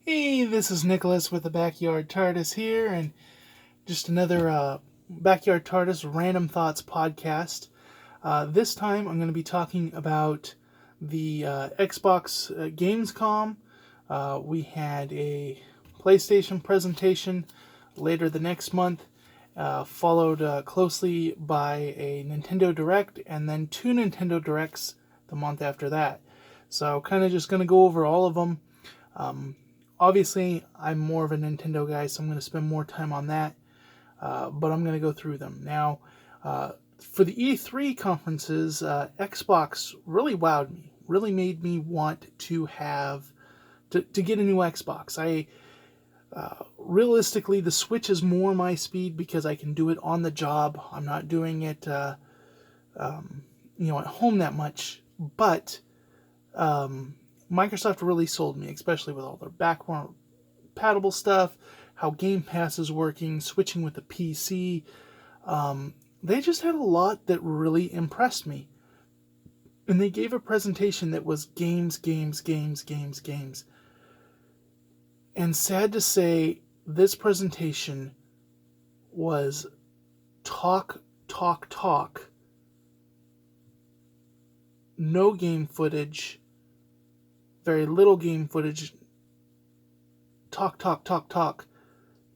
Hey, this is Nicholas with the Backyard TARDIS here, and just another Backyard TARDIS Random Thoughts podcast. This time I'm going to be talking about the Xbox Gamescom. We had a PlayStation presentation later the next month, followed closely by a Nintendo Direct, and then two Nintendo Directs the month after that. So, kind of just going to go over all of them. Obviously, I'm more of a Nintendo guy, so I'm going to spend more time on that, but I'm going to go through them. Now, for the E3 conferences, Xbox really wowed me, really made me want to get a new Xbox. Realistically, the Switch is more my speed because I can do it on the job. I'm not doing it, at home that much, but Microsoft really sold me, especially with all their backward compatible stuff, how Game Pass is working, switching with the PC. They just had a lot that really impressed me. And they gave a presentation that was games, games, games, games, games. And sad to say, this presentation was talk, talk, talk. No game footage, very little game footage, talk, talk, talk, talk.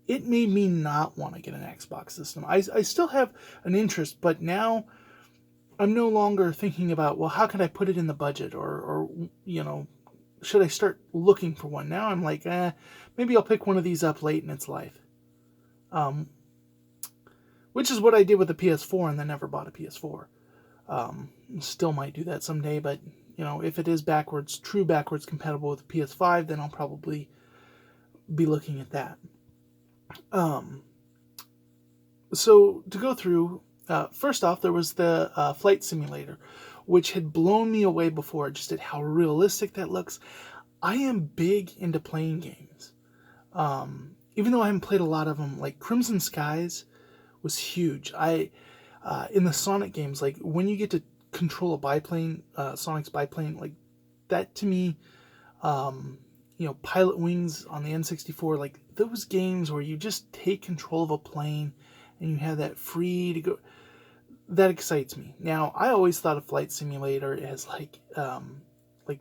It made me not want to get an Xbox system. I still have an interest, but now I'm no longer thinking about, well, how can I put it in the budget? Or should I start looking for one? Now I'm like, maybe I'll pick one of these up late in its life. Which is what I did with the PS4 and then never bought a PS4. Still might do that someday, but, if it is true backwards compatible with the PS5, then I'll probably be looking at that. So to go through, first off, there was the flight simulator, which had blown me away before, just at how realistic that looks. I am big into playing games. Even though I haven't played a lot of them, like Crimson Skies was huge. In the Sonic games, like when you get to control a biplane, Sonic's biplane, like that to me, Pilot Wings on the N64, like those games where you just take control of a plane and you have that free to go, that excites me. Now, I always thought of Flight Simulator as like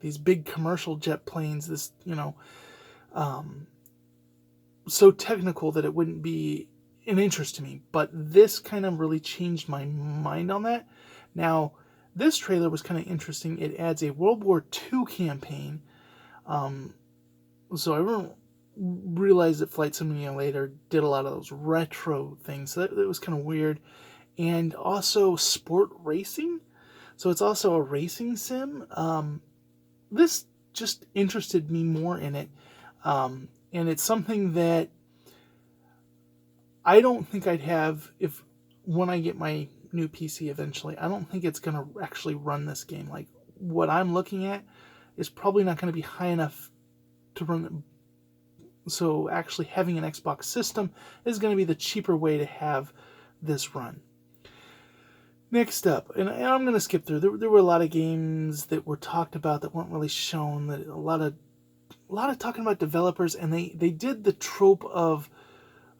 these big commercial jet planes, this, so technical that it wouldn't be an interest to me, but this kind of really changed my mind on that. Now, this trailer was kind of interesting. It adds a World War II campaign. So I realized that Flight Simulator did a lot of those retro things. So that was kind of weird. And also sport racing. So it's also a racing sim. This just interested me more in it. And it's something that I don't think I'd have when I get my new PC eventually. I don't think it's going to actually run this game. Like, what I'm looking at is probably not going to be high enough to run it. So actually having an Xbox system is going to be the cheaper way to have this run. Next up, and I'm going to skip through, there were a lot of games that were talked about that weren't really shown, that a lot of talking about developers, and they did the trope of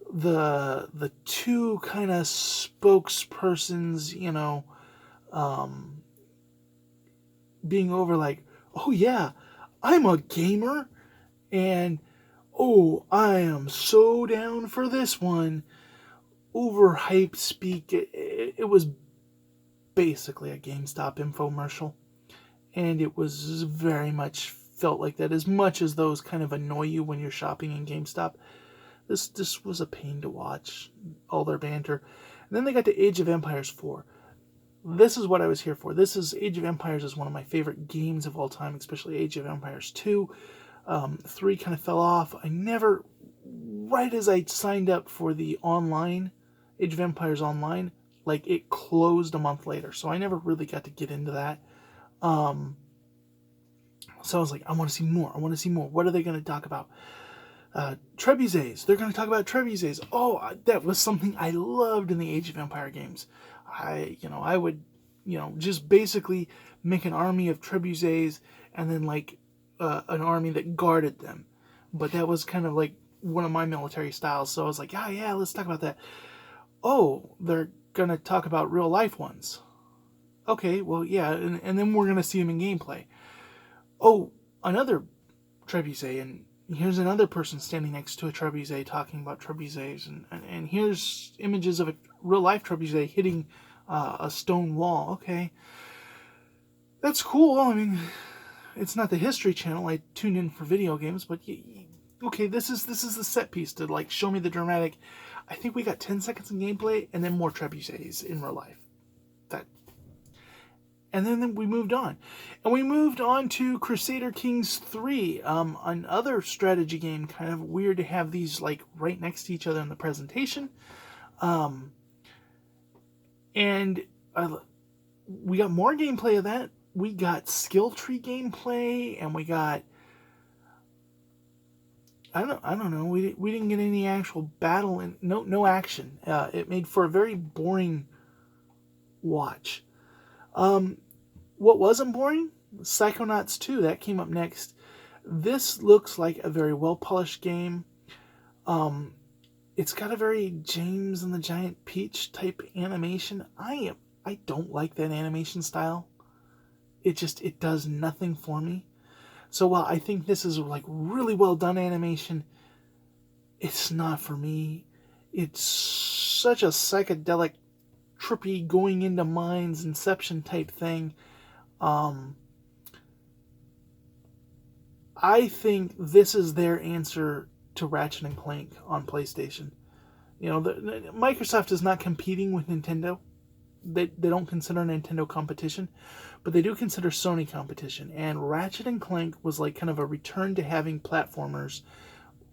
the two kind of spokespersons, being over like, oh yeah, I'm a gamer, and oh, I am so down for this one. Overhyped speak. It was basically a GameStop infomercial, and it was very much felt like that. As much as those kind of annoy you when you're shopping in GameStop, this was a pain to watch, all their banter. And then they got to Age of Empires 4. This is what I was here for. Age of Empires is one of my favorite games of all time, especially Age of Empires 2. 3 kind of fell off. Right as I signed up for the online, Age of Empires Online, like it closed a month later. So I never really got to get into that. So I was like, I want to see more. What are they going to talk about? Trebuchets. They're going to talk about trebuchets. Oh, that was something I loved in the Age of Empire games. I would, just basically make an army of trebuchets and then like an army that guarded them. but that was kind of like one of my military styles. So I was like, yeah, let's talk about that. Oh, they're going to talk about real life ones. Okay, well, yeah, and then we're going to see them in gameplay. Oh, another trebuchet, and here's another person standing next to a trebuchet talking about trebuchets, and here's images of a real life trebuchet hitting a stone wall. Okay, that's cool. I mean, it's not the History Channel. I tuned in for video games, but okay, this is the set piece to like show me the dramatic. I think we got 10 seconds in gameplay, and then more trebuchets in real life. And then we moved on. And we moved on to Crusader Kings 3, another strategy game. Kind of weird to have these like right next to each other in the presentation. And we got more gameplay of that. We got skill tree gameplay, and we got... I don't know. We didn't get any actual battle, and no action. It made for a very boring watch. What wasn't boring? Psychonauts 2, that came up next. This looks like a very well-polished game. It's got a very James and the Giant Peach type animation. I don't like that animation style. It does nothing for me. So while I think this is like really well done animation, it's not for me. It's such a psychedelic, trippy, going into mines, Inception type thing. I think this is their answer to Ratchet and Clank on PlayStation. You know, Microsoft is not competing with Nintendo. They don't consider Nintendo competition, but they do consider Sony competition. And Ratchet and Clank was like kind of a return to having platformers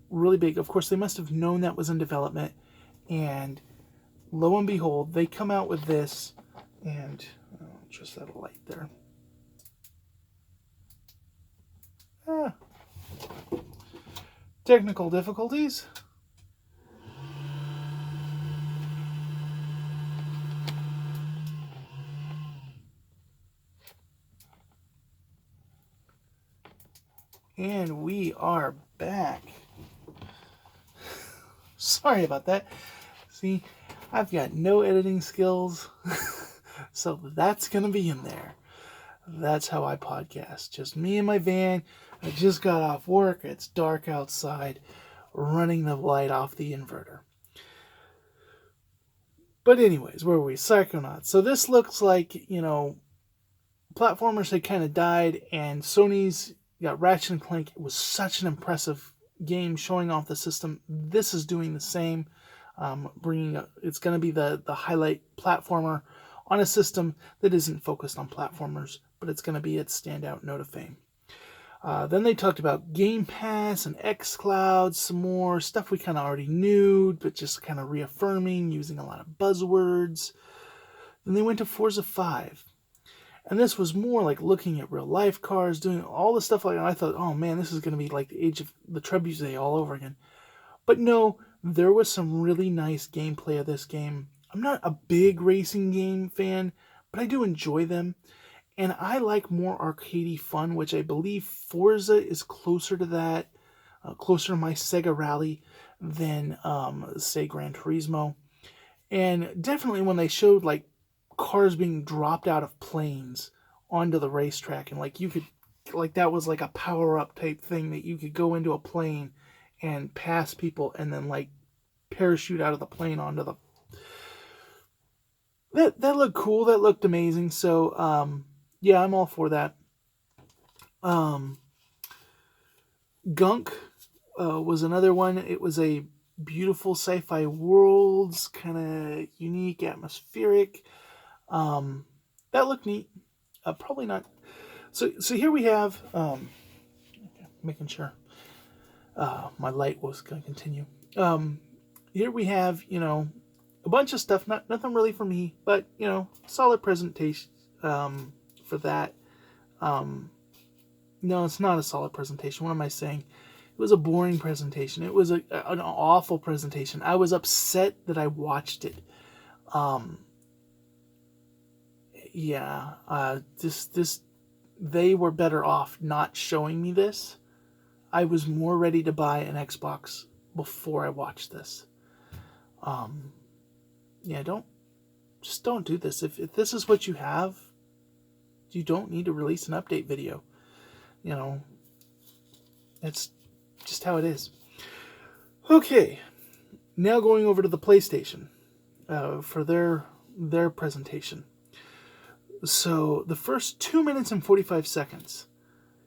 really big. Of course, they must have known that was in development, and lo and behold, they come out with this, and just that light there. Technical difficulties. And we are back. Sorry about that. See, I've got no editing skills, so that's going to be in there. That's how I podcast. Just me in my van. I just got off work. It's dark outside, running the light off the inverter. But anyways, where were we? Psychonauts. So this looks like, you know, platformers had kind of died, and Sony's got Ratchet and Clank. It was such an impressive game showing off the system. This is doing the same. It's going to be the highlight platformer on a system that isn't focused on platformers, but it's going to be its standout note of fame. Then they talked about Game Pass and xCloud, some more stuff we kind of already knew, but just kind of reaffirming, using a lot of buzzwords. Then they went to Forza 5. And this was more like looking at real life cars, doing all the stuff like that. I thought, oh man, this is going to be like the age of the trebuchet all over again. But no, there was some really nice gameplay of this game. I'm not a big racing game fan, but I do enjoy them. And I like more arcadey fun, which I believe Forza is closer to that, closer to my Sega Rally than, say, Gran Turismo. And definitely when they showed, like, cars being dropped out of planes onto the racetrack, and, like, you could, like, that was like a power-up type thing that you could go into a plane and pass people and then, like, parachute out of the plane onto the... That looked cool. That looked amazing. So, yeah, I'm all for that. Gunk was another one. It was a beautiful sci-fi worlds, kind of unique, atmospheric. That looked neat. Probably not. So here we have, making sure my light was going to continue. Here we have, you know, a bunch of stuff. Nothing really for me, but, you know, solid presentation for that. No, it's not a solid presentation. What am I saying? It was a boring presentation. It was an awful presentation. I was upset that I watched it. They were better off not showing me this. I was more ready to buy an Xbox before I watched this. Yeah, don't do this. If this is what you have, you don't need to release an update video. You know, it's just how it is. Okay, now going over to the PlayStation for their presentation. So the first 2 minutes and 45 seconds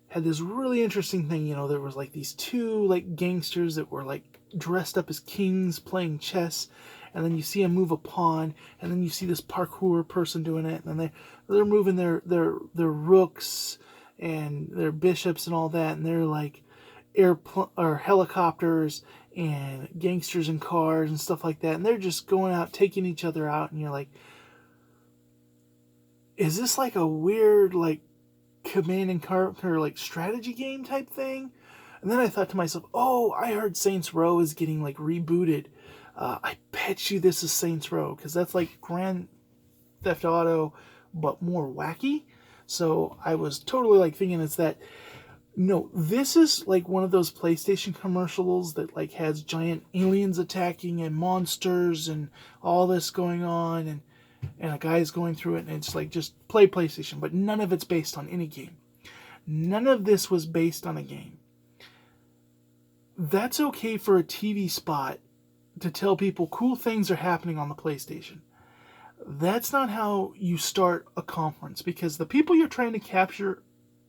had this really interesting thing. You know, there was like these two like gangsters that were like dressed up as kings playing chess, and then you see them move a pawn, and then you see this parkour person doing it, and then they're moving their rooks and their bishops and all that, and they're like or helicopters and gangsters in cars and stuff like that, and they're just going out taking each other out, and you're like, is this like a weird like Command and Conquer like strategy game type thing? And then I thought to myself, oh, I heard Saints Row is getting like rebooted. I bet you this is Saints Row, because that's like Grand Theft Auto but more wacky. So I was totally like thinking it's that. No, this is like one of those PlayStation commercials that like has giant aliens attacking and monsters and all this going on, and a guy's going through it, and it's like, just play PlayStation, but none of it's based on any game. None of this was based on a game. That's okay for a TV spot to tell people cool things are happening on the PlayStation. That's not how you start a conference, because the people you're trying to capture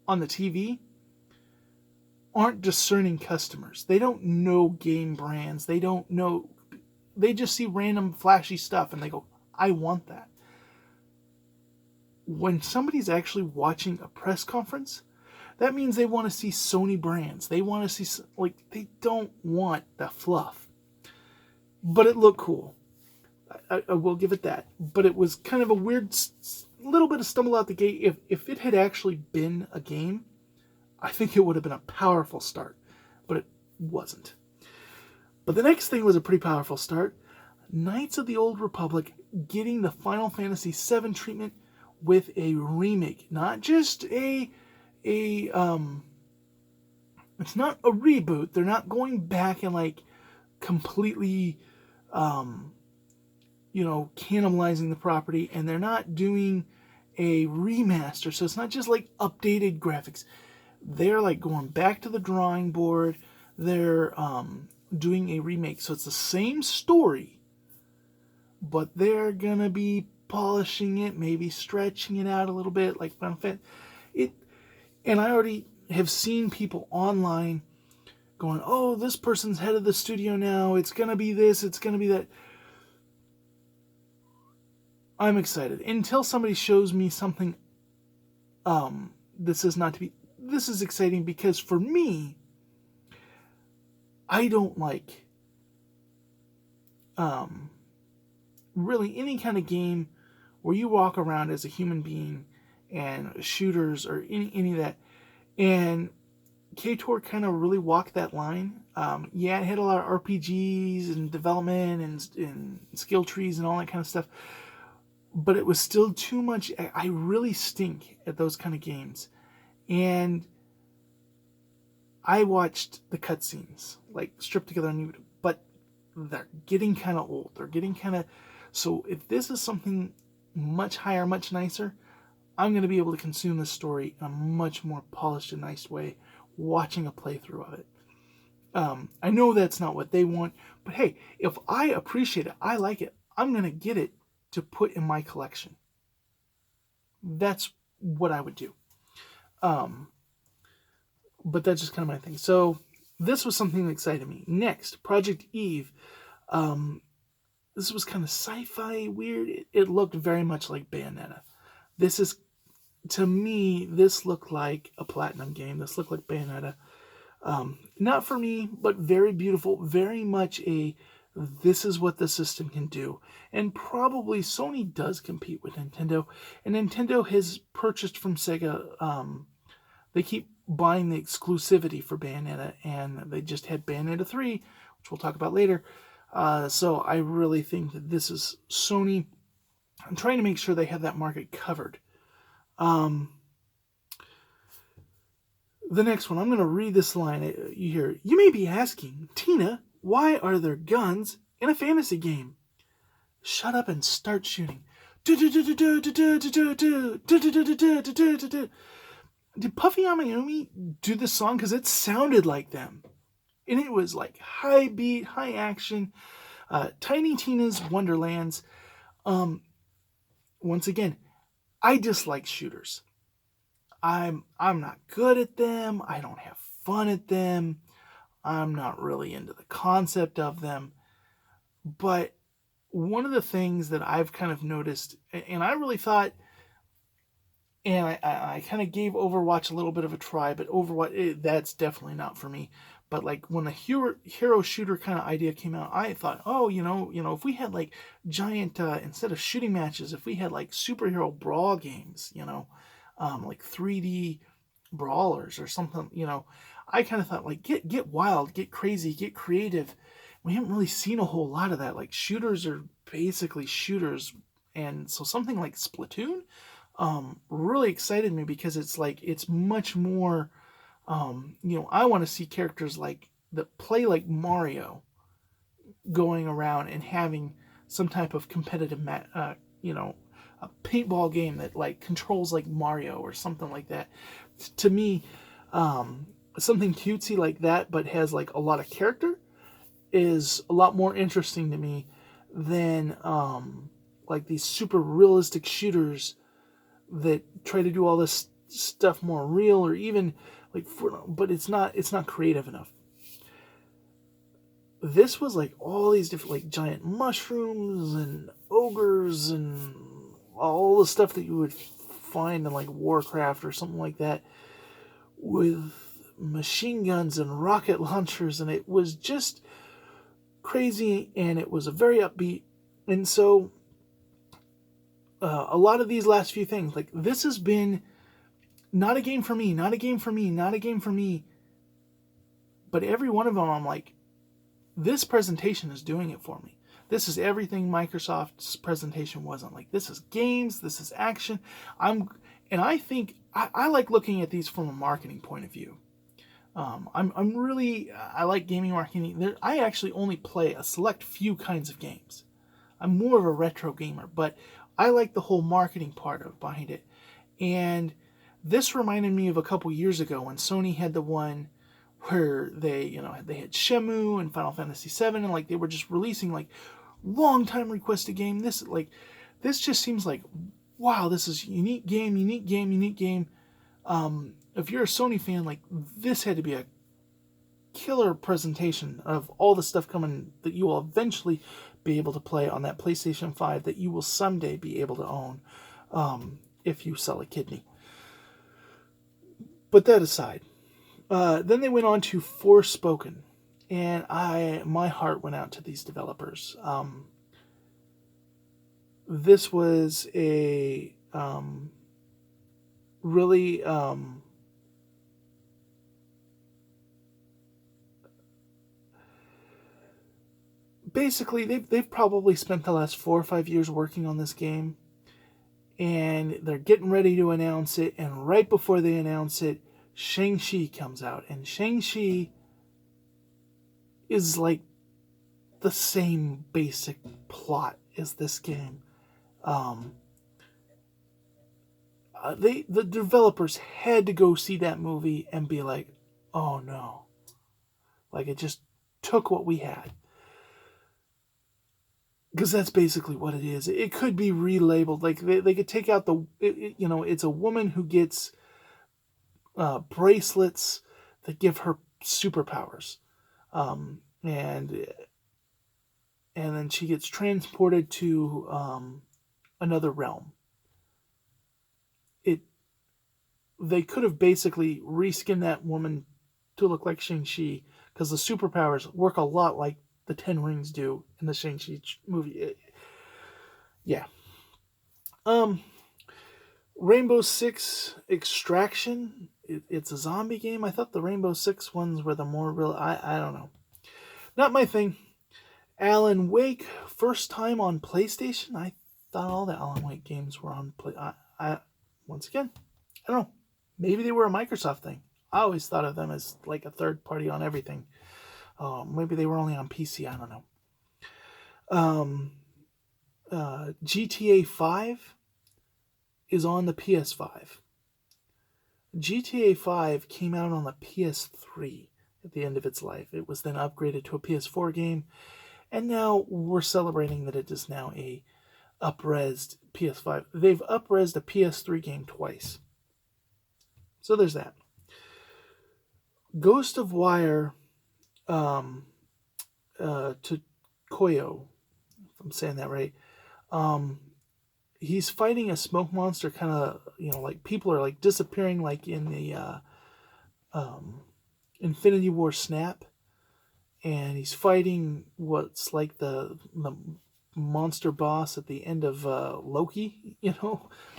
on the TV aren't discerning customers. They don't know game brands. They don't know. They just see random flashy stuff and they go, I want that. When somebody's actually watching a press conference, that means they want to see Sony brands. They want to see, like, they don't want the fluff. But it looked cool. I will give it that. But it was kind of a weird, little bit of stumble out the gate. If it had actually been a game, I think it would have been a powerful start. But it wasn't. But the next thing was a pretty powerful start. Knights of the Old Republic getting the Final Fantasy VII treatment with a remake. Not just it's not a reboot. They're not going back and like completely cannibalizing the property, and they're not doing a remaster. So it's not just like updated graphics. They're like going back to the drawing board. They're doing a remake. So it's the same story, but they're gonna be polishing it, maybe stretching it out a little bit, like Final Fantasy. And I already have seen people online going, oh, this person's head of the studio now. It's gonna be this. It's gonna be that. I'm excited until somebody shows me something. This is exciting, because for me, I don't like really any kind of game where you walk around as a human being and shooters or any of that. And KTOR kind of really walked that line. It had a lot of RPGs and development and skill trees and all that kind of stuff. But it was still too much. I really stink at those kind of games. And I watched the cutscenes, like, stripped together on YouTube. But they're getting kind of old. They're getting kind of... So if this is something much higher, much nicer, I'm going to be able to consume this story in a much more polished and nice way, watching a playthrough of it. I know that's not what they want, but hey, if I appreciate it, I like it, I'm going to get it to put in my collection. That's what I would do. But that's just kind of my thing. So this was something that excited me. Next, Project Eve. This was kind of sci-fi weird. It looked very much like Bayonetta. To me, this looked like a Platinum game. This looked like Bayonetta. Not for me, but very beautiful. Very much this is what the system can do. And probably Sony does compete with Nintendo. And Nintendo has purchased from Sega. They keep buying the exclusivity for Bayonetta. And they just had Bayonetta 3, which we'll talk about later. So I really think that this is Sony. I'm trying to make sure they have that market covered. The next one, I'm going to read this line. You hear, you may be asking, Tina, why are there guns in a fantasy game? Shut up and start shooting. Did Puffy Amayumi do this song? Because it sounded like them. And it was like high beat, high action, Tiny Tina's Wonderlands. Once again, I dislike shooters. I'm not good at them. I don't have fun at them. I'm not really into the concept of them. But one of the things that I've kind of noticed, and I really thought, and I kind of gave Overwatch a little bit of a try, but Overwatch, that's definitely not for me. But like when the hero shooter kind of idea came out, I thought, oh, if we had like giant, instead of shooting matches, if we had like superhero brawl games, like 3D brawlers or something, I kind of thought like get wild, get crazy, get creative. We haven't really seen a whole lot of that. Like shooters are basically shooters, and so something like Splatoon really excited me because it's much more. I want to see characters like that play like Mario, going around and having some type of competitive, a paintball game that like controls like Mario or something like that. To me, something cutesy like that, but has like a lot of character, is a lot more interesting to me than like these super realistic shooters that try to do all this stuff more real, or even like but it's not creative enough. This was like all these different like giant mushrooms and ogres and all the stuff that you would find in like Warcraft or something like that, with machine guns and rocket launchers, and it was just crazy, and it was a very upbeat. And so a lot of these last few things, like this has been not a game for me, not a game for me, not a game for me, but every one of them I'm like, this presentation is doing it for me. This is everything Microsoft's presentation wasn't. Like, this is games, this is action. I think I like looking at these from a marketing point of view. I like gaming marketing. I actually only play a select few kinds of games. I'm more of a retro gamer, but I like the whole marketing part behind it. And this reminded me of a couple years ago when Sony had the one where they had Shenmue and Final Fantasy VII, and like they were just releasing like long time requested game. This just seems like, wow, this is unique game. If you're a Sony fan, like this had to be a killer presentation of all the stuff coming that you will eventually be able to play on that PlayStation 5 that you will someday be able to own, if you sell a kidney. But that aside, then they went on to Forspoken, and my heart went out to these developers. This was a really basically they've probably spent the last 4 or 5 years working on this game, and they're getting ready to announce it, and right before they announce it, Shang-Chi comes out, and Shang-Chi is like the same basic plot as this game. The developers had to go see that movie and be like, oh no. Like, it just took what we had. Because that's basically what it is. It could be relabeled. Like, they could take out it's a woman who gets bracelets that give her superpowers. And then she gets transported to another realm. They could have basically reskinned that woman to look like Shang-Chi, because the superpowers work a lot like the Ten Rings do in the Shang-Chi movie. Yeah. Rainbow Six Extraction. It's a zombie game. I thought the Rainbow Six ones were the more real. I don't know. Not my thing. Alan Wake, first time on PlayStation. I thought all the Alan Wake games were on once again, I don't know. Maybe they were a Microsoft thing. I always thought of them as like a third party on everything. Maybe they were only on PC. I don't know. GTA 5 is on the PS5. GTA 5 came out on the PS3 at the end of its life. It was then upgraded to a PS4 game, and now we're celebrating that it is now a up-resed PS5. They've up-resed a PS3 game twice. So there's that. Ghost of Wire to Koyo, if I'm saying that right. He's fighting a smoke monster, kind of, like people are like disappearing, like in the Infinity War Snap, and he's fighting what's like the monster boss at the end of Loki,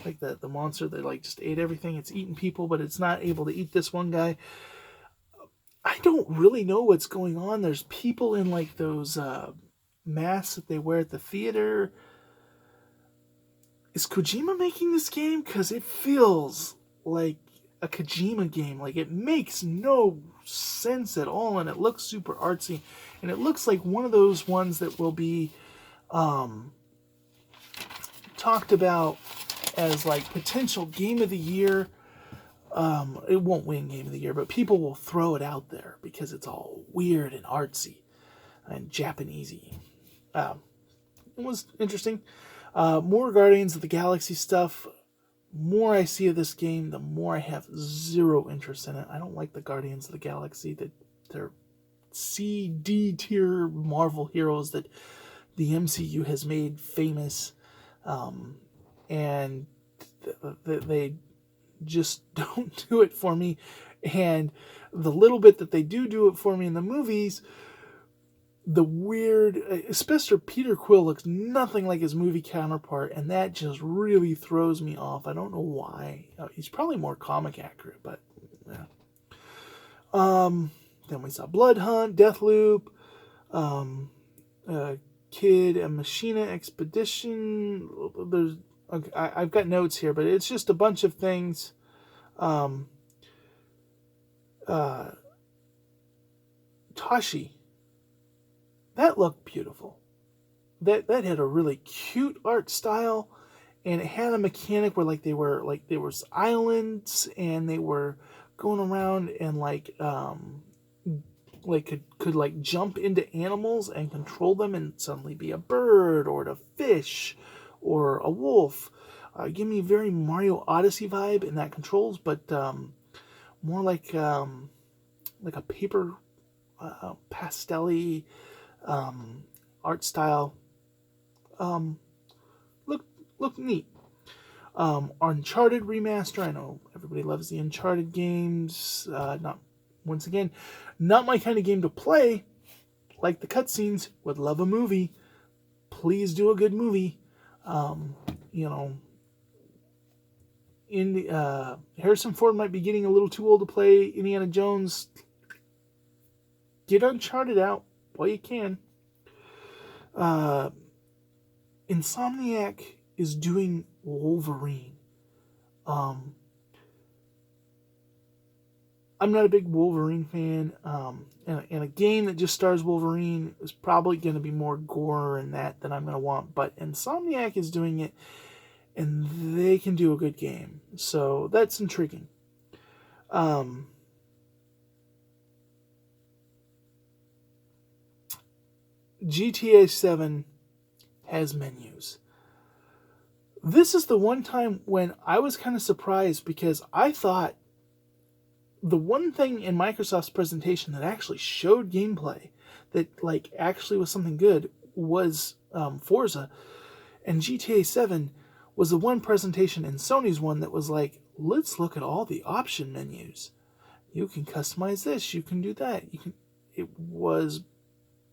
like the monster that like just ate everything. It's eating people, but it's not able to eat this one guy. I don't really know what's going on. There's people in like those masks that they wear at the theater. Is Kojima making this game? Because it feels like a Kojima game. Like, it makes no sense at all, and it looks super artsy. And it looks like one of those ones that will be talked about as, like, potential Game of the Year. It won't win Game of the Year, but people will throw it out there because it's all weird and artsy and Japanesey. It was interesting. More Guardians of the Galaxy stuff. More I see of this game, the more I have zero interest in it. I don't like the Guardians of the Galaxy. They're C, D tier Marvel heroes that the MCU has made famous. And they just don't do it for me. And the little bit that they do it for me in the movies, the weird, especially Peter Quill looks nothing like his movie counterpart, and that just really throws me off. I don't know why. He's probably more comic accurate, but yeah. Then we saw Blood Hunt, Deathloop, Kid and Machina Expedition. I've got notes here, but it's just a bunch of things. Tashi. That looked beautiful. That had a really cute art style, and it had a mechanic where there was islands, and they were going around and could like jump into animals and control them, and suddenly be a bird or a fish or a wolf. Give me a very Mario Odyssey vibe in that controls, but more like a paper pastel-y art style. Look neat. Uncharted Remaster. I know everybody loves the Uncharted games. Not my kind of game to play. Like the cutscenes, would love a movie. Please do a good movie. Harrison Ford might be getting a little too old to play Indiana Jones. Get Uncharted out while you can. Insomniac is doing Wolverine. I'm not a big Wolverine fan, and a game that just stars Wolverine is probably going to be more gore in that than I'm going to want, but Insomniac is doing it, and they can do a good game, so that's intriguing. GTA 7 has menus. This is the one time when I was kind of surprised, because I thought the one thing in Microsoft's presentation that actually showed gameplay that actually was something good was Forza, and GTA 7 was the one presentation in Sony's one that was like, let's look at all the option menus. You can customize this, you can do that. It was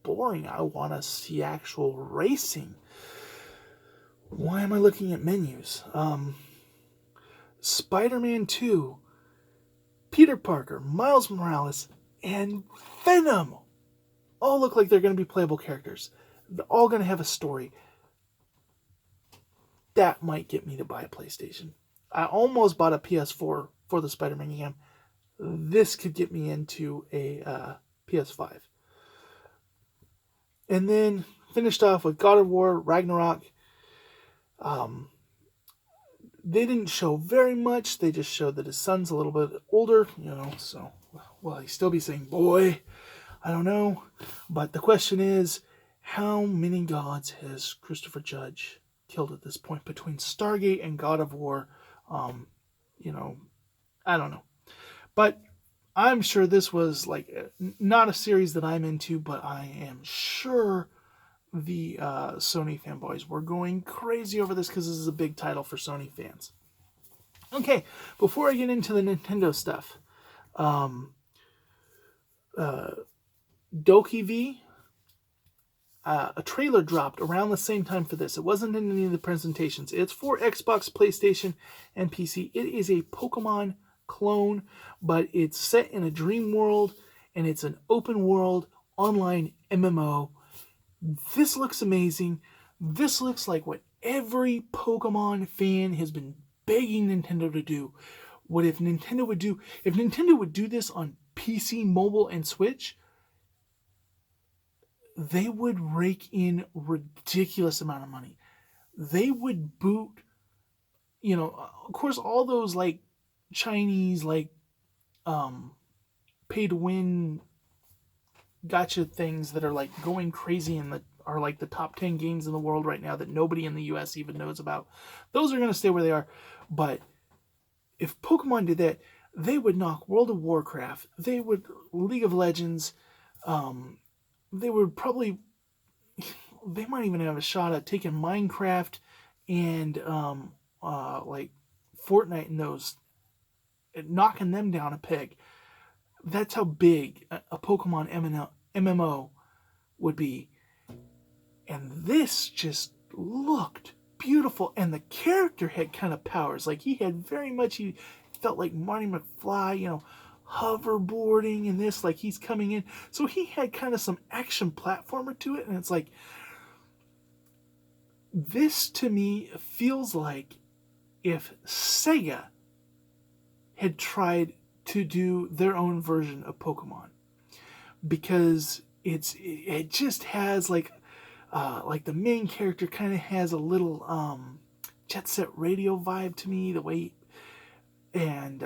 boring. I want to see actual racing. Why am I looking at menus? Spider-Man 2, Peter Parker, Miles Morales, and Venom all look like they're going to be playable characters. They're all going to have a story. That might get me to buy a PlayStation. I almost bought a PS4 for the Spider-Man game. this could get me into a PS5. And then finished off with God of War Ragnarok. They didn't show very much. They just showed that his son's a little bit older, so will he still be saying boy? I don't know. But the question is, how many gods has Christopher Judge killed at this point between Stargate and God of War? I don't know. But I'm sure this was like not a series that I'm into, but I am sure the Sony fanboys were going crazy over this because this is a big title for Sony fans. Okay, before I get into the Nintendo stuff, Doki V, a trailer dropped around the same time for this. It wasn't in any of the presentations. It's for Xbox, PlayStation, and PC. It is a Pokemon clone, but it's set in a dream world, and it's an open world online MMO. This looks amazing. This looks like what every Pokemon fan has been begging Nintendo to do. What if Nintendo would do? If Nintendo would do this on PC, mobile, and Switch, they would rake in ridiculous amount of money. They would boot, of course, all those like Chinese pay to win gotcha things that are like going crazy are like the top 10 games in the world right now that nobody in the US even knows about. Those are going to stay where they are. But if Pokemon did that, they would knock World of Warcraft, they would League of Legends, they would probably, they might even have a shot at taking Minecraft and like Fortnite and those, knocking them down a peg. That's how big a Pokemon MMO would be. And this just looked beautiful. And the character had kind of powers. Like he felt like Marty McFly, hoverboarding and this, like he's coming in. So he had kind of some action platformer to it. And it's like, this to me feels like if Sega had tried to do their own version of Pokemon, because it just has like the main character kind of has a little Jet Set Radio vibe to me, the way, and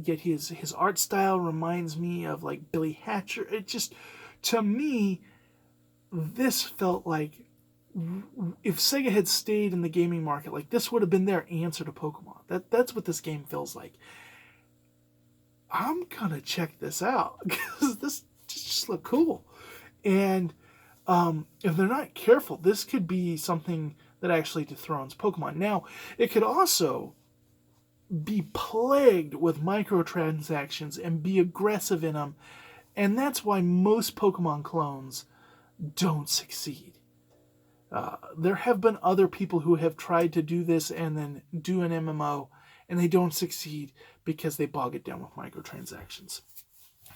yet his art style reminds me of like Billy Hatcher. It just, to me, this felt like if Sega had stayed in the gaming market, like this would have been their answer to Pokemon. That's what this game feels like. I'm gonna check this out because this just looked cool. And if they're not careful, this could be something that actually dethrones Pokemon. Now, it could also be plagued with microtransactions and be aggressive in them. And that's why most Pokemon clones don't succeed. There have been other people who have tried to do this and then do an MMO, and they don't succeed because they bog it down with microtransactions.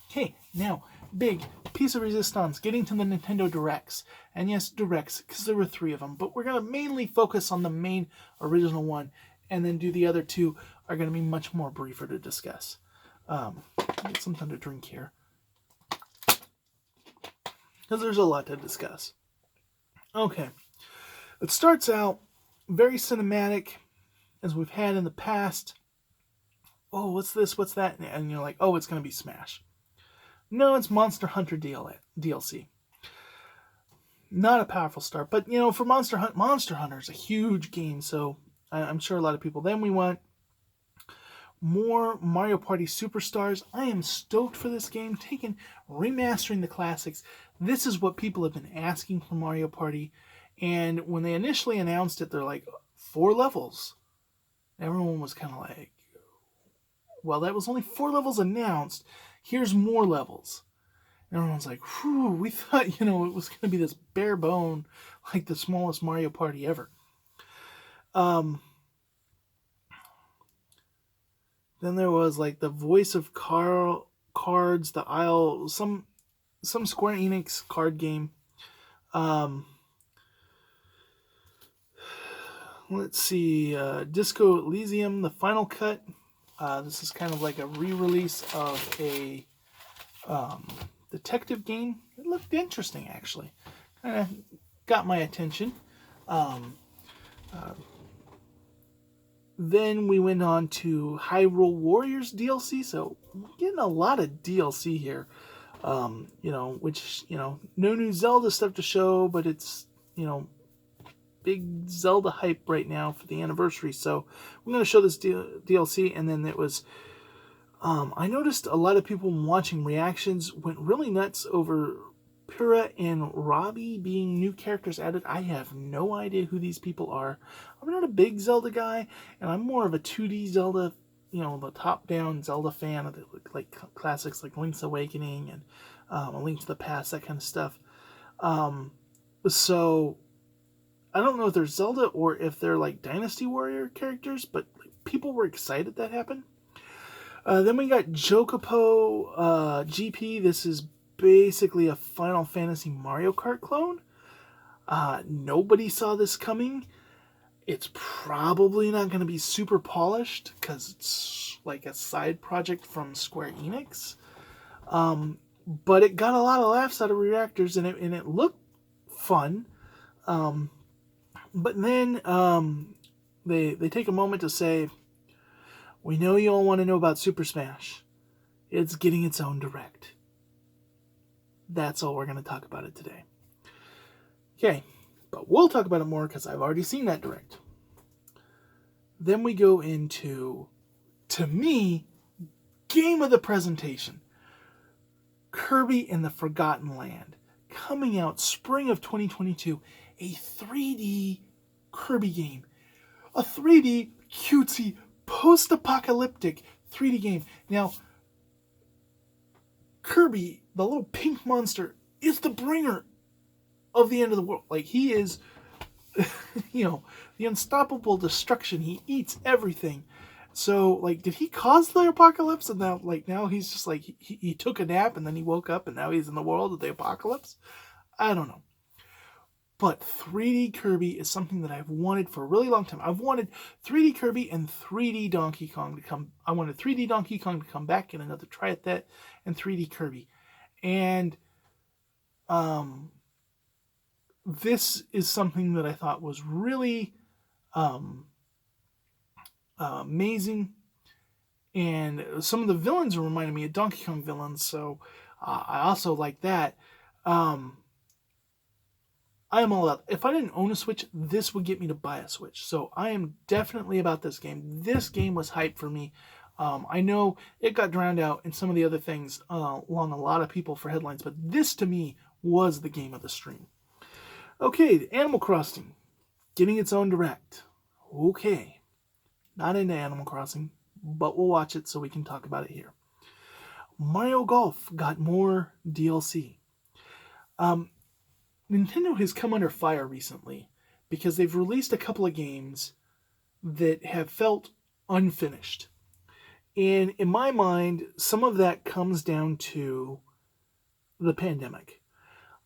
Okay, now, big piece of resistance, getting to the Nintendo Directs. And yes, Directs, because there were 3 of them, but we're going to mainly focus on the main original one, and then the other 2 are going to be much more briefer to discuss. Get something to drink here, because there's a lot to discuss. Okay, it starts out very cinematic, as we've had in the past. Oh, what's this? What's that? And you're like, oh, it's going to be Smash. No, it's Monster Hunter DLC. Not a powerful start, but for Monster Hunter is a huge game, so I'm sure a lot of people. Then we want more Mario Party Superstars. I am stoked for this game, remastering the classics. This is what people have been asking for Mario Party, and when they initially announced it, they're like 4 levels. Everyone was kind of like, well, that was only 4 levels announced. Here's more levels. And everyone's like, whew, we thought, it was going to be this bare bone, like the smallest Mario Party ever. Then there was like the Voice of Cards, the Isle, some Square Enix card game. Let's see, Disco Elysium, the Final Cut. This is kind of like a re-release of a detective game. It looked interesting, actually. Kind of got my attention. Then we went on to Hyrule Warriors DLC, so we're getting a lot of DLC here. Which, no new Zelda stuff to show, but it's, big Zelda hype right now for the anniversary. So I'm going to show this DLC, and then it was, I noticed a lot of people watching reactions went really nuts over Pyrrha and Robbie being new characters added. I have no idea who these people are. I'm not a big Zelda guy, and I'm more of a 2D Zelda, the top-down Zelda fan of the like classics like Link's Awakening and A Link to the Past, that kind of stuff. So I don't know if they're Zelda or if they're like Dynasty Warrior characters, but people were excited that happened. Then we got Jokopo GP. This is basically a Final Fantasy Mario Kart clone. Nobody saw this coming. It's probably not going to be super polished because it's like a side project from Square Enix. But it got a lot of laughs out of reactors, and it looked fun. But then they take a moment to say, we know you all want to know about Super Smash. It's getting its own direct. That's all we're going to talk about it today. Okay, but we'll talk about it more because I've already seen that direct. Then we go into, to me, game of the presentation. Kirby and the Forgotten Land. Coming out spring of 2022. A 3D Kirby game. A 3D cutesy post-apocalyptic 3D game. Now, Kirby, the little pink monster, is the bringer of the end of the world. Like, he is, the unstoppable destruction. He eats everything. So, like, did he cause the apocalypse? And now he's just like, he took a nap and then he woke up and now he's in the world of the apocalypse? I don't know. But 3D Kirby is something that I've wanted for a really long time. I've wanted 3D Kirby and 3D Donkey Kong to come. I wanted 3D Donkey Kong to come back and another try at that, and 3D Kirby. And this is something that I thought was really amazing. And some of the villains reminded me of Donkey Kong villains, so I also like that. I am all out. If I didn't own a Switch, this would get me to buy a Switch. So I am definitely about this game. This game was hype for me. I know it got drowned out in some of the other things along a lot of people for headlines, but this to me was the game of the stream. Okay, Animal Crossing, getting its own direct. Okay, not into Animal Crossing, but we'll watch it so we can talk about it here. Mario Golf got more DLC. Nintendo has come under fire recently because they've released a couple of games that have felt unfinished. And in my mind, some of that comes down to the pandemic.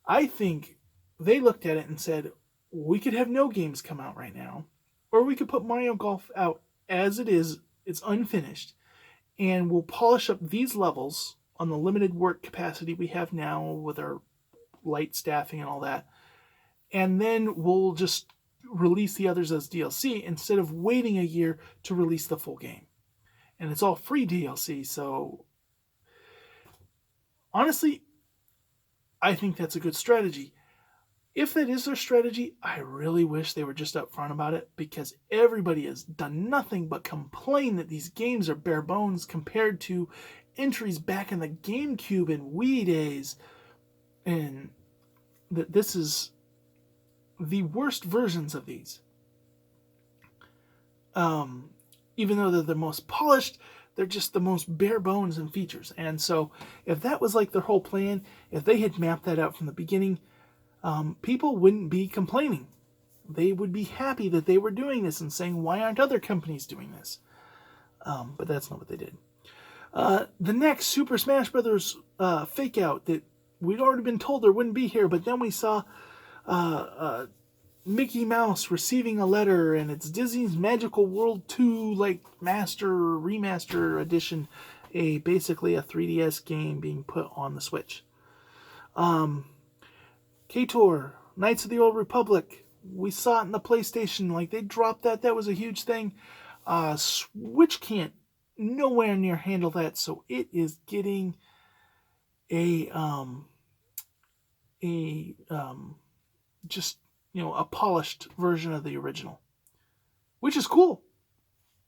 I think they looked at it and said, we could have no games come out right now, or we could put Mario Golf out as it is, it's unfinished, and we'll polish up these levels on the limited work capacity we have now with our light staffing and all that, and then we'll just release the others as DLC instead of waiting a year to release the full game. And it's all free DLC, so honestly, I think that's a good strategy. If that is their strategy, I really wish they were just upfront about it, because everybody has done nothing but complain that these games are bare bones compared to entries back in the GameCube and Wii days, and that this is the worst versions of these. Even though they're the most polished, they're just the most bare bones in features. And so if that was like their whole plan, if they had mapped that out from the beginning, people wouldn't be complaining. They would be happy that they were doing this and saying, why aren't other companies doing this? But that's not what they did. The next Super Smash Bros. Fake out that we'd already been told there wouldn't be here, but then we saw Mickey Mouse receiving a letter, and it's Disney's Magical World 2 like remaster edition, basically a 3DS game being put on the Switch. KTOR, Knights of the Old Republic. We saw it in the PlayStation, like they dropped that. That was a huge thing. Switch can't nowhere near handle that, so it is getting a just, a polished version of the original, which is cool.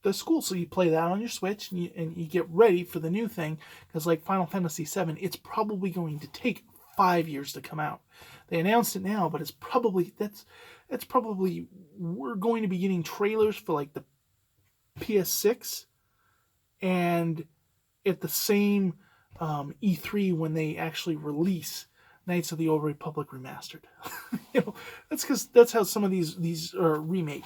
That's cool. So you play that on your Switch, and you get ready for the new thing, because like Final Fantasy VII, it's probably going to take 5 years to come out. They announced it now, but it's probably we're going to be getting trailers for like the PS6 and at the same E3 when they actually release Knights of the Old Republic Remastered. That's because that's how some of these are remake.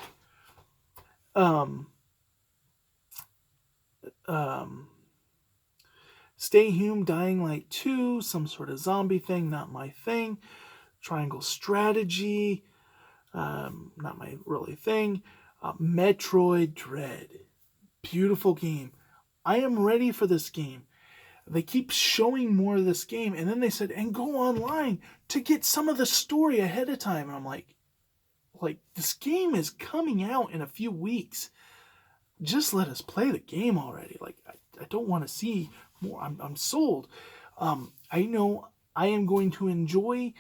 Stay Hume, Dying Light 2, some sort of zombie thing, not my thing. Triangle Strategy, not my really thing. Metroid Dread, beautiful game. I am ready for this game. They keep showing more of this game, and then they said, and go online to get some of the story ahead of time. And I'm like, this game is coming out in a few weeks. Just let us play the game already. Like, I don't want to see more. I'm sold. I know I am going to enjoy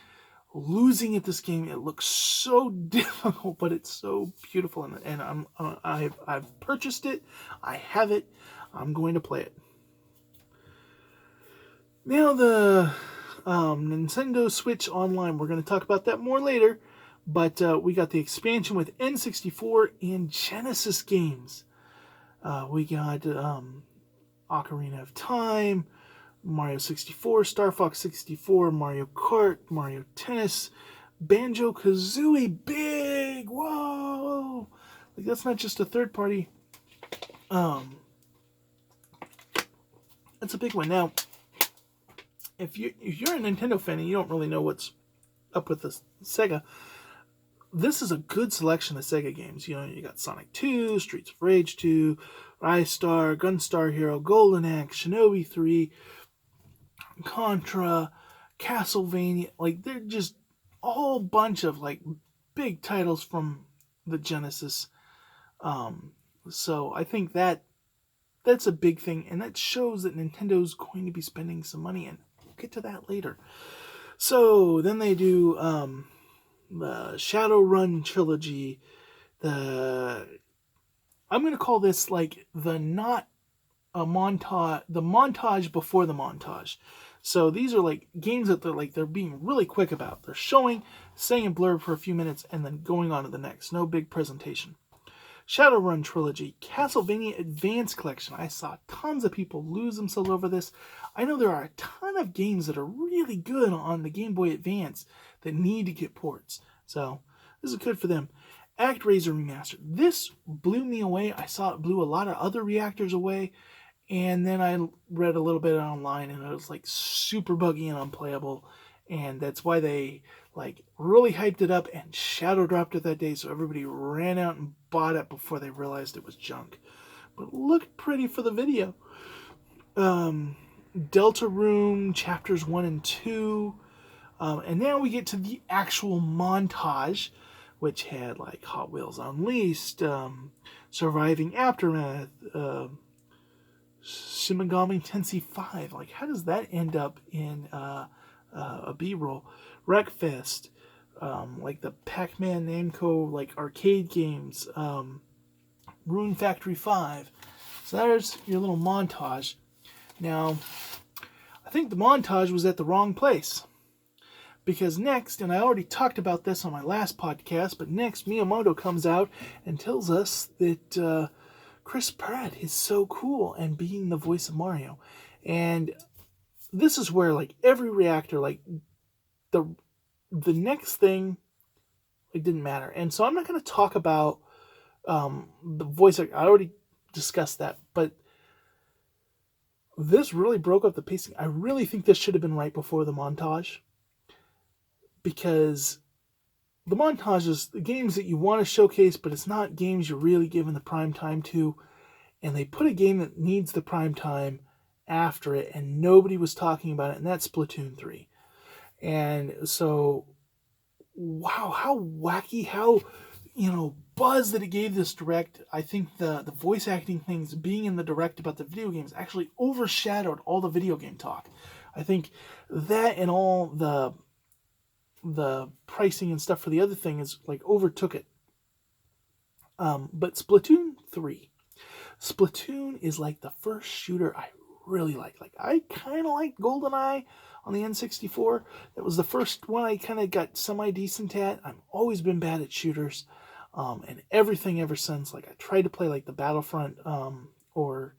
losing at this game. It looks so difficult, but it's so beautiful, and I've purchased it. I have it. I'm going to play it. Now the Nintendo Switch Online. We're going to talk about that more later, but we got the expansion with N64 and Genesis games. We got Ocarina of Time, Mario 64, Star Fox 64, Mario Kart, Mario Tennis, Banjo-Kazooie, big, whoa! Like, that's not just a third party. That's a big one. Now, if you're a Nintendo fan and you don't really know what's up with this Sega, this is a good selection of Sega games. You got Sonic 2, Streets of Rage 2, Rise Star, Gunstar Hero, Golden Axe, Shinobi 3, Contra, Castlevania. Like, they're just a whole bunch of like big titles from the Genesis. So I think that's a big thing, and that shows that Nintendo's going to be spending some money, and we'll get to that later. So then they do the Shadow Run Trilogy. I'm going to call this like the montage before the montage. So these are like games that they're being really quick about. They're showing, saying a blurb for a few minutes, and then going on to the next. No big presentation. Shadow Run Trilogy, Castlevania Advance Collection. I saw tons of people lose themselves over this. I know there are a ton of games that are really good on the Game Boy Advance that need to get ports. So this is good for them. ActRaiser Remastered. This blew me away. I saw it blew a lot of other reactors away. And then I read a little bit online, and it was like super buggy and unplayable. And that's why they like really hyped it up and shadow dropped it that day, so everybody ran out and bought it before they realized it was junk. But it looked pretty for the video. Deltarune Chapters 1 and 2. And now we get to the actual montage, which had like Hot Wheels Unleashed, Surviving Aftermath, Shin Megami Tensei 5. Like, how does that end up in a B-roll? Wreckfest, like the Pac-Man Namco like arcade games, Rune Factory 5. So there's your little montage. Now, I think the montage was at the wrong place. Because next, and I already talked about this on my last podcast, but next Miyamoto comes out and tells us that Chris Pratt is so cool and being the voice of Mario. And this is where like every reactor, like the next thing, it didn't matter. And so I'm not going to talk about the voice. I already discussed that, but this really broke up the pacing. I really think this should have been right before the montage, because the montages, the games that you want to showcase, but it's not games you're really giving the prime time to. And they put a game that needs the prime time after it, and nobody was talking about it, and that's Splatoon 3. And so, wow, how wacky, how, buzz that it gave this direct. I think the voice acting things being in the direct about the video games actually overshadowed all the video game talk. I think that and all the pricing and stuff for the other thing is like overtook it. But Splatoon 3. Splatoon is like the first shooter I really like. Like, I kind of liked GoldenEye on the N64. That was the first one I kind of got semi-decent at. I've always been bad at shooters. And everything ever since. Like, I tried to play like the Battlefront, or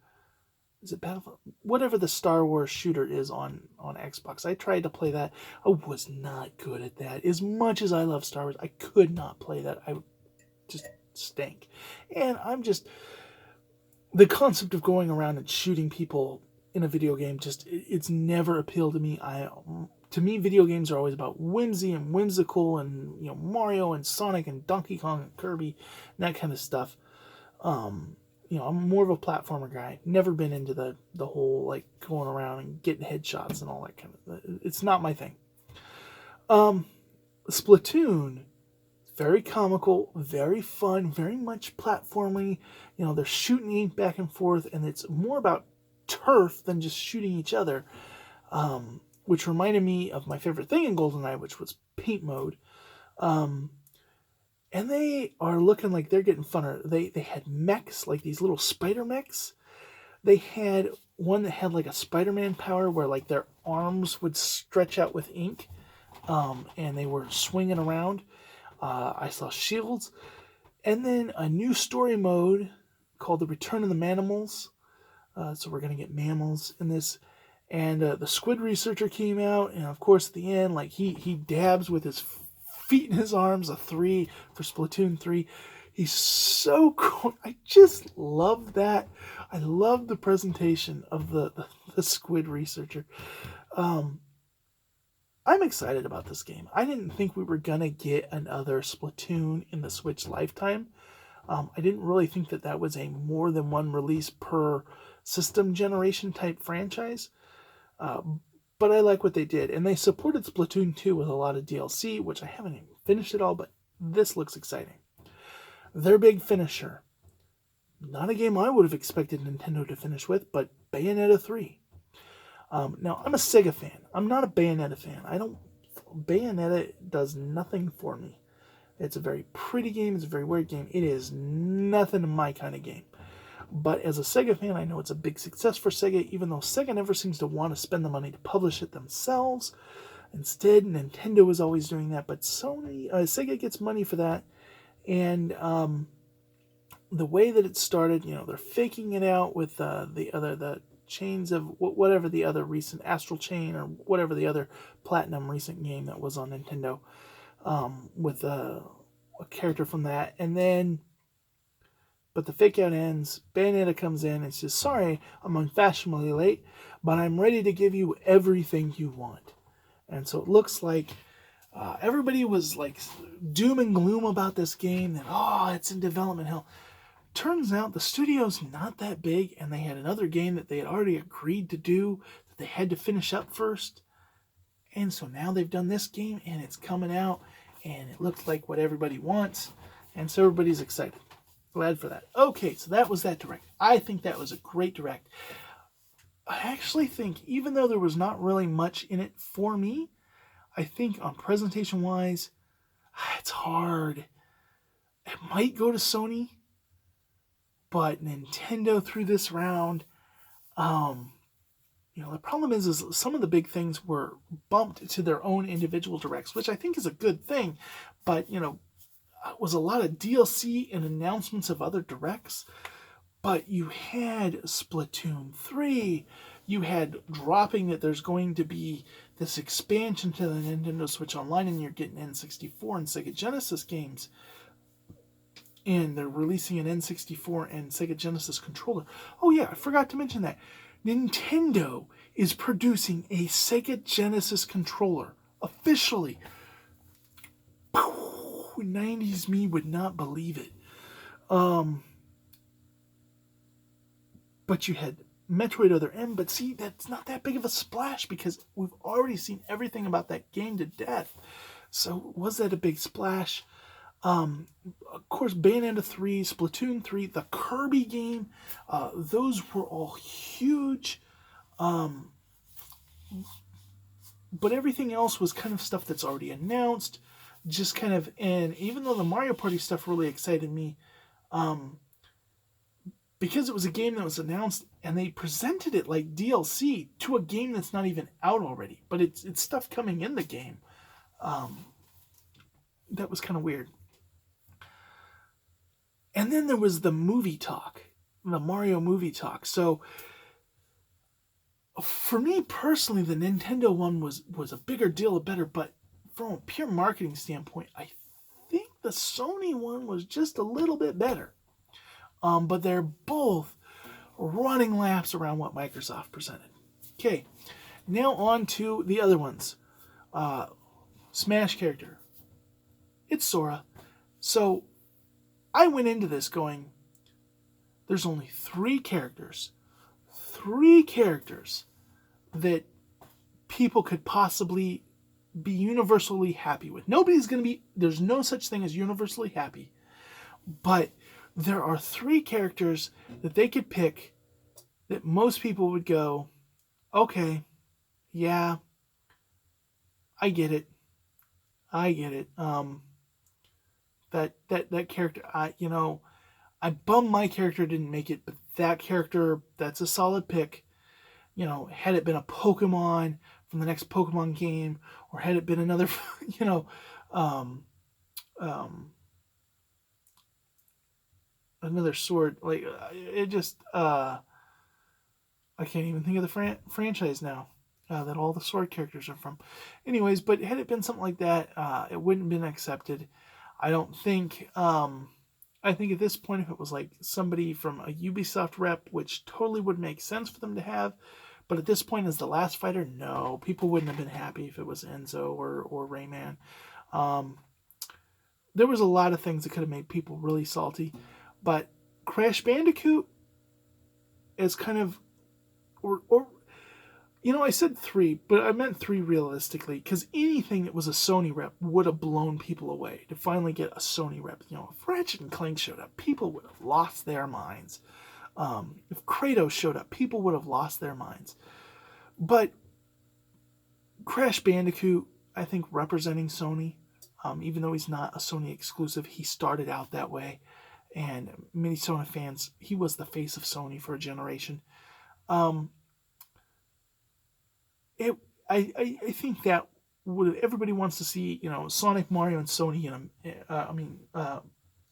is it Battlefront? Whatever the Star Wars shooter is on Xbox. I tried to play that. I was not good at that. As much as I love Star Wars, I could not play that. I just stank. And the concept of going around and shooting people in a video game, it's never appealed to me. To me, video games are always about whimsy and whimsical, and Mario and Sonic and Donkey Kong and Kirby and that kind of stuff. I'm more of a platformer guy. Never been into the whole like going around and getting headshots and all that kind of. It's not my thing. Splatoon, very comical, very fun, very much platforming. They're shooting ink back and forth, and it's more about turf than just shooting each other. Which reminded me of my favorite thing in GoldenEye, which was paint mode. And they are looking like they're getting funner. They had mechs, like these little spider mechs. They had one that had like a Spider-Man power where like their arms would stretch out with ink. And they were swinging around. I saw shields. And then a new story mode called The Return of the Manimals. So we're going to get mammals in this. And the squid researcher came out, and of course at the end, like he dabs with his feet and his arms, a 3 for Splatoon 3. He's so cool. I just love that. I love the presentation of the squid researcher. I'm excited about this game. I didn't think we were gonna get another Splatoon in the Switch lifetime. I didn't really think that was a more than one release per system generation type franchise. But I like what they did. And they supported Splatoon 2 with a lot of DLC, which I haven't even finished it all, but this looks exciting. Their big finisher. Not a game I would have expected Nintendo to finish with, but Bayonetta 3. Now, I'm a Sega fan. I'm not a Bayonetta fan. Bayonetta does nothing for me. It's a very pretty game. It's a very weird game. It is nothing my kind of game. But as a Sega fan, I know it's a big success for Sega, even though Sega never seems to want to spend the money to publish it themselves. Instead, Nintendo is always doing that, but Sega gets money for that. And the way that it started, they're faking it out with the chains of whatever the other recent Astral Chain or whatever the other Platinum recent game that was on Nintendo, with a character from that, and then. But the fake out ends, Bayonetta comes in and says, sorry, I'm unfashionably late, but I'm ready to give you everything you want. And so it looks like everybody was like doom and gloom about this game, that, it's in development hell. Turns out the studio's not that big, and they had another game that they had already agreed to do that they had to finish up first. And so now they've done this game, and it's coming out, and it looks like what everybody wants, and so everybody's excited. Glad for that. Okay, so that was that direct. I think that was a great direct. I actually think, even though there was not really much in it for me, I think on presentation-wise, it's hard. It might go to Sony, but Nintendo through this round, the problem is some of the big things were bumped to their own individual directs, which I think is a good thing, but, it was a lot of DLC and announcements of other directs, but you had Splatoon 3, you had dropping that there's going to be this expansion to the Nintendo Switch Online, and you're getting N64 and Sega Genesis games, and they're releasing an N64 and Sega Genesis controller. Oh yeah, I forgot to mention that. Nintendo is producing a Sega Genesis controller, officially. 90s me would not believe it. But you had Metroid Other M, but see, that's not that big of a splash because we've already seen everything about that game to death. So was that a big splash? Of course, Bayonetta 3, Splatoon 3, the Kirby game, those were all huge. But everything else was kind of stuff that's already announced. Just kind of, and even though the Mario Party stuff really excited me, because it was a game that was announced and they presented it like DLC to a game that's not even out already, but it's stuff coming in the game. That was kind of weird. And then there was the movie talk, the Mario movie talk. So for me personally, the Nintendo one was a bigger deal, a better, but from a pure marketing standpoint, I think the Sony one was just a little bit better. But they're both running laps around what Microsoft presented. Okay, now on to the other ones. Smash character. It's Sora. So I went into this going, there's only three characters that people could possibly be universally happy with. There's no such thing as universally happy, but there are three characters that they could pick that most people would go, okay, yeah, I get it. That character, I bummed my character didn't make it, but that character, that's a solid pick. Had it been a Pokemon from the next Pokemon game, or had it been another, another sword, like it just, I can't even think of the franchise now that all the sword characters are from. Anyways, but had it been something like that, it wouldn't have been accepted. I don't think. I think at this point, if it was like somebody from a Ubisoft rep, which totally would make sense for them to have, but at this point, as the last fighter, no, people wouldn't have been happy if it was Enzo or Rayman. There was a lot of things that could have made people really salty, but Crash Bandicoot is kind of, I said three, but I meant three realistically, because anything that was a Sony rep would have blown people away. To finally get a Sony rep, if Ratchet and Clank showed up, people would have lost their minds. If Kratos showed up, people would have lost their minds. But Crash Bandicoot, I think, representing Sony, even though he's not a Sony exclusive, he started out that way. And many Sony fans, he was the face of Sony for a generation. I think that everybody wants to see, Sonic, Mario, and Sony,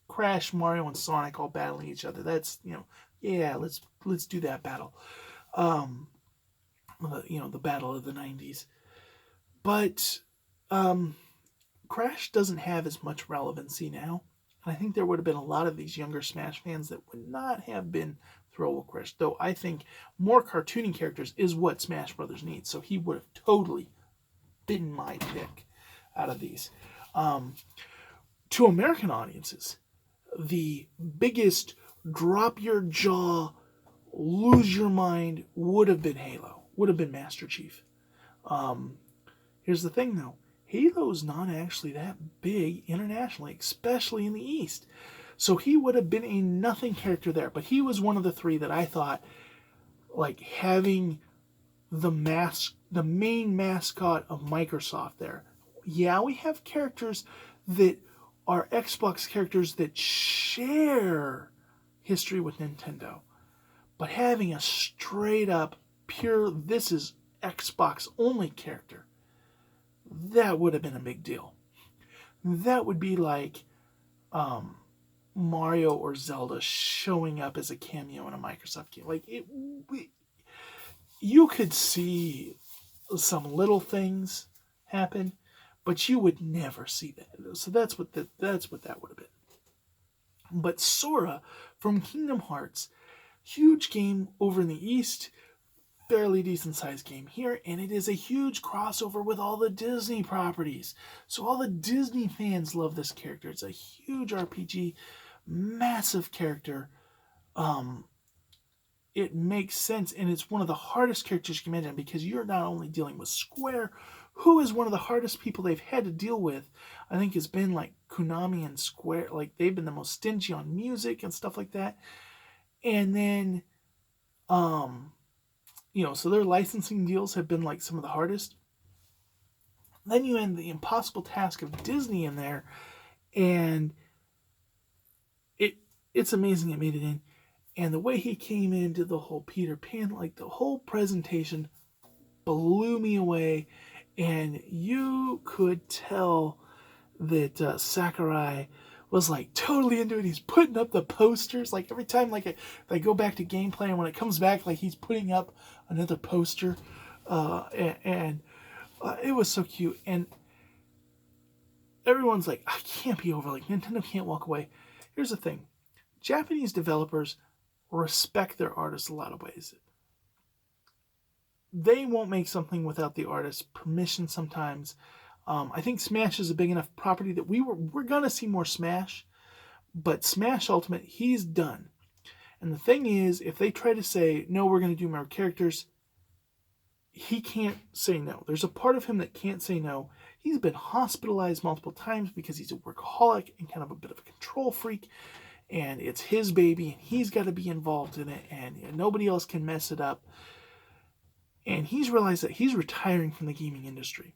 Crash, Mario, and Sonic all battling each other. That's, yeah, let's do that battle. The battle of the 90s. But Crash doesn't have as much relevancy now. And I think there would have been a lot of these younger Smash fans that would not have been thrilled with Crash. Though I think more cartoony characters is what Smash Brothers needs. So he would have totally been my pick out of these. To American audiences, the biggest drop your jaw, lose your mind would have been Halo. Would have been Master Chief. Here's the thing though. Halo's not actually that big internationally, especially in the East. So he would have been a nothing character there. But he was one of the three that I thought, like, having the main mascot of Microsoft there. Yeah, we have characters that are Xbox characters that share history with Nintendo. But having a straight up, pure, this is Xbox only character, that would have been a big deal. That would be like Mario or Zelda showing up as a cameo in a Microsoft game. Like, you could see some little things happen, but you would never see that. So that's what that would have been. But Sora from Kingdom Hearts, huge game over in the East, fairly decent sized game here, and it is a huge crossover with all the Disney properties. So all the Disney fans love this character. It's a huge RPG, massive character. It makes sense, and it's one of the hardest characters you can imagine, because you're not only dealing with Square, who is one of the hardest people they've had to deal with. I think has been like Konami and Square, like they've been the most stingy on music and stuff like that. And then, so their licensing deals have been like some of the hardest. Then you end the impossible task of Disney in there, and it's amazing it made it in. And the way he came into the whole Peter Pan, like the whole presentation blew me away. And you could tell that Sakurai was like totally into it. He's putting up the posters. Like every time they go back to gameplay, and when it comes back, like he's putting up another poster. And it was so cute. And everyone's like, I can't be over. Like Nintendo can't walk away. Here's the thing. Japanese developers respect their artists a lot of ways. They won't make something without the artist's permission sometimes. I think Smash is a big enough property that we're gonna see more Smash, but Smash Ultimate, he's done. And the thing is, if they try to say, no, we're gonna do more characters, he can't say no. There's a part of him that can't say no. He's been hospitalized multiple times because he's a workaholic and kind of a bit of a control freak. And it's his baby, and he's got to be involved in it, and nobody else can mess it up. And he's realized that he's retiring from the gaming industry.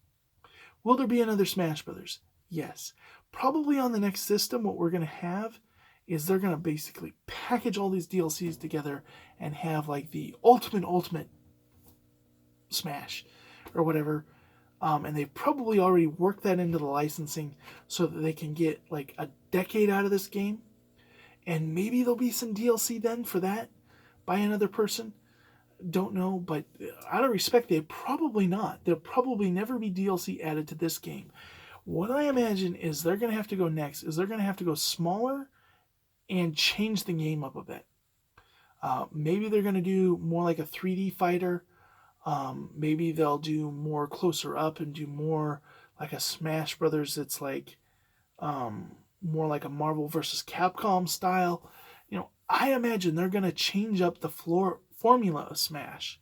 Will there be another Smash Brothers? Yes. Probably on the next system, what we're going to have is they're going to basically package all these DLCs together and have like the ultimate Smash or whatever. And they've probably already worked that into the licensing so that they can get like a decade out of this game. And maybe there'll be some DLC then for that by another person. Don't know, but out of respect, they probably not. There'll probably never be DLC added to this game. What I imagine is they're going to have to go next, is they're going to have to go smaller and change the game up a bit. Maybe they're going to do more like a 3D fighter. Maybe they'll do more closer up and do more like a Smash Brothers that's like... more like a Marvel versus Capcom style. I imagine they're going to change up the formula of Smash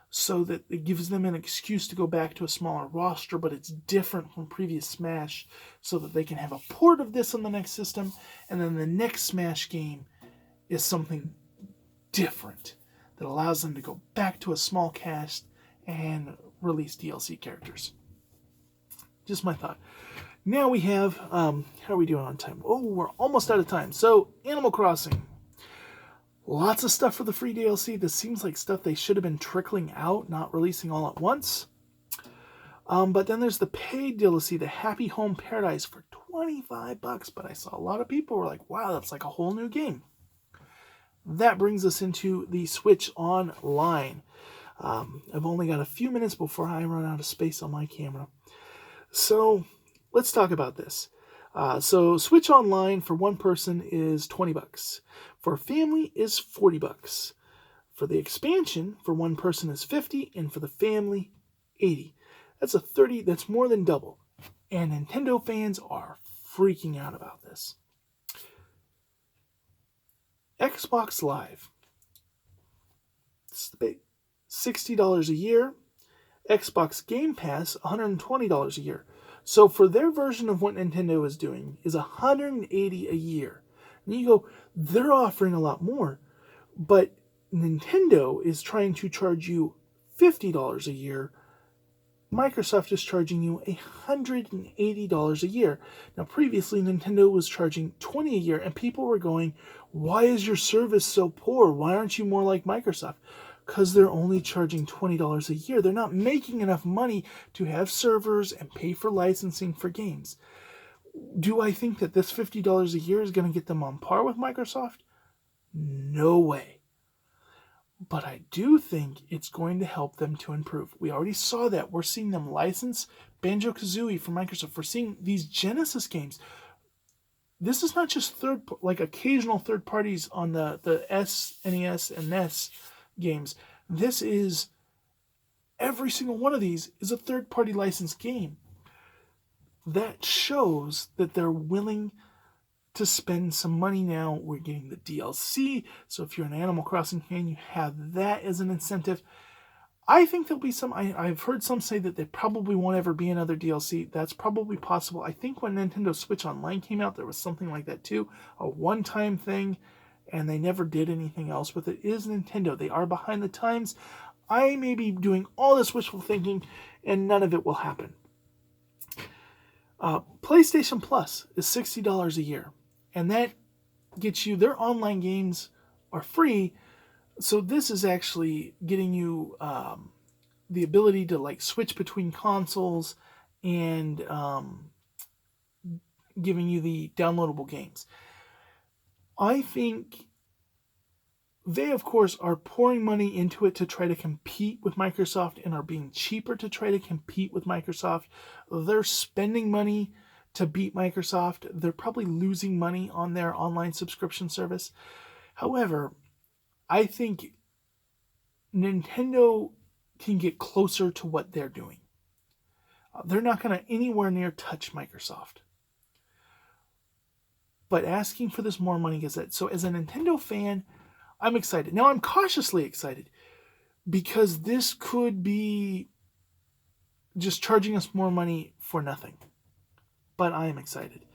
so that it gives them an excuse to go back to a smaller roster, but it's different from previous Smash, so that they can have a port of this on the next system, and then the next Smash game is something different that allows them to go back to a small cast and release DLC characters. Just my thought. Now we have, how are we doing on time? Oh, we're almost out of time. So, Animal Crossing. Lots of stuff for the free DLC. This seems like stuff they should have been trickling out, not releasing all at once. But then there's the paid DLC, the Happy Home Paradise for $25. But I saw a lot of people were like, wow, that's like a whole new game. That brings us into the Switch Online. I've only got a few minutes before I run out of space on my camera. So... let's talk about this. So Switch Online for one person is $20. For a family is $40. For the expansion, for one person is $50, and for the family, $80. That's that's more than double. And Nintendo fans are freaking out about this. Xbox Live. It's the big $60 a year. Xbox Game Pass, $120 a year. So for their version of what Nintendo is doing is $180 a year. And you go, they're offering a lot more. But Nintendo is trying to charge you $50 a year. Microsoft is charging you $180 a year. Now previously Nintendo was charging $20 a year, and people were going, why is your service so poor? Why aren't you more like Microsoft? Because they're only charging $20 a year. They're not making enough money to have servers and pay for licensing for games. Do I think that this $50 a year is going to get them on par with Microsoft? No way. But I do think it's going to help them to improve. We already saw that. We're seeing them license Banjo-Kazooie from Microsoft. We're seeing these Genesis games. This is not just occasional third parties on the SNES and NES games. This is every single one of these is a third-party licensed game. That shows that they're willing to spend some money now. We're getting the DLC, so if you're an Animal Crossing fan, you have that as an incentive. I think there'll be some. I've heard some say that there probably won't ever be another DLC. That's probably possible. I think when Nintendo Switch Online came out, there was something like that too, a one-time thing, and they never did anything else with it. It is Nintendo. They are behind the times. I may be doing all this wishful thinking, and none of it will happen. PlayStation Plus is $60 a year, and that gets you, their online games are free, so this is actually getting you the ability to like switch between consoles and giving you the downloadable games. I think they, of course, are pouring money into it to try to compete with Microsoft and are being cheaper to try to compete with Microsoft. They're spending money to beat Microsoft. They're probably losing money on their online subscription service. However, I think Nintendo can get closer to what they're doing. They're not going to anywhere near touch Microsoft. But asking for this more money is it. So as a Nintendo fan, I'm excited. Now, I'm cautiously excited because this could be just charging us more money for nothing. But I am excited.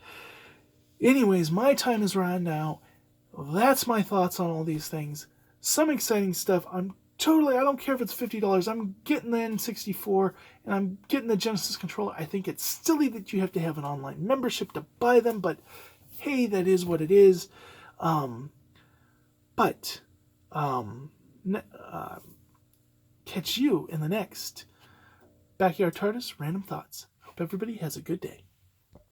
Anyways, my time is run now. That's my thoughts on all these things. Some exciting stuff. I don't care if it's $50. I'm getting the N64 and I'm getting the Genesis controller. I think it's silly that you have to have an online membership to buy them, but hey, that is what it is. Catch you in the next Backyard TARDIS Random Thoughts. Hope everybody has a good day.